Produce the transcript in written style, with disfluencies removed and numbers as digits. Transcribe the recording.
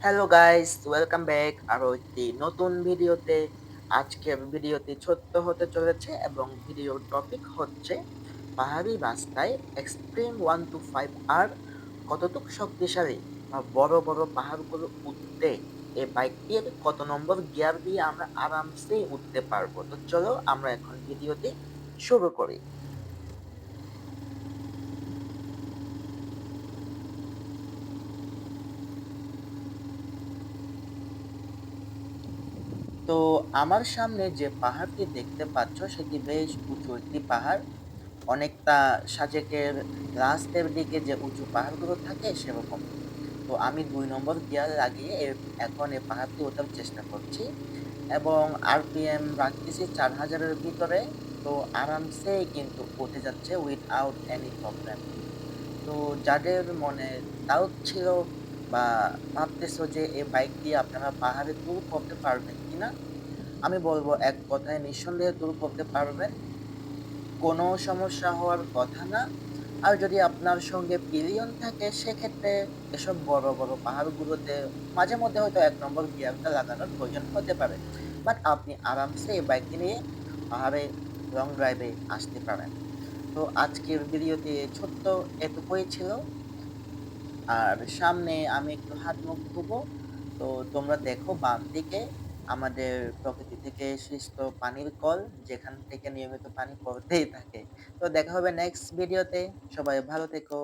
Hello guys, welcome back আরো একটি নতুন ভিডিওতে। আজকের ভিডিওটি ছোট্ট হতে চলেছে এবং ভিডিওর টপিক হচ্ছে পাহাড়ি রাস্তায় এক্সট্রিম 1 to 5 আর কতটুকু শক্তিশালী বা বড় বড় পাহাড়গুলো উঠতে এই বাইকটির কত নম্বর গিয়ার দিয়ে আমরা আরামসে উঠতে পারবো। তো চলো আমরা এখন ভিডিওটি শুরু করি। তো আমার সামনে যে পাহাড়টি দেখতে পাচ্ছ সেটি বেশ উঁচু একটি পাহাড়, অনেকটা সাজেকের লাস্টের দিকে যে উঁচু পাহাড়গুলো থাকে সেরকম। তো আমি ২ নম্বর গিয়ার লাগিয়ে এখন এই পাহাড়টি ওঠার চেষ্টা করছি এবং আরপিএম রাখতেছি ৪,০০০ এর ভিতরে। তো আরামসেই কিন্তু উঠে যাচ্ছে উইথআউট এনি প্রবলেম। তো যাদের মনে ডাউট ছিল বা ভাবতেছো যে এই বাইক দিয়ে আপনারা পাহাড়ে ট্যুর করতে পারবেন কিনা? আমি বলব এক কথায় নিঃসন্দেহে ট্যুর করতে পারবেন। কোনো সমস্যা হওয়ার কথা না। আর যদি আপনার সঙ্গে পিলিয়ন থাকে সেক্ষেত্রে এসব বড়, বড় পাহাড়গুলোতে মাঝে মধ্যে হয়তো ১ নম্বর গিয়ারটা লাগানোর প্রয়োজন হতে পারে। বাট আপনি আরামসে এই বাইকটি নিয়ে পাহাড়ে লং ড্রাইভে আসতে পারেন। তো আজকের ভিডিওতে ছোট্ট এটুকুই ছিল। আর সামনে আমি একটু হাত-মুখ ধুবো। তো তোমরা দেখো বাম দিকে আমাদের প্রকৃতি থেকে সৃষ্ট পানির কল, যেখান থেকে নিয়মিত পানি পড়তেই থাকে। তো দেখা হবে নেক্সট ভিডিওতে। সবাই ভালো থেকো।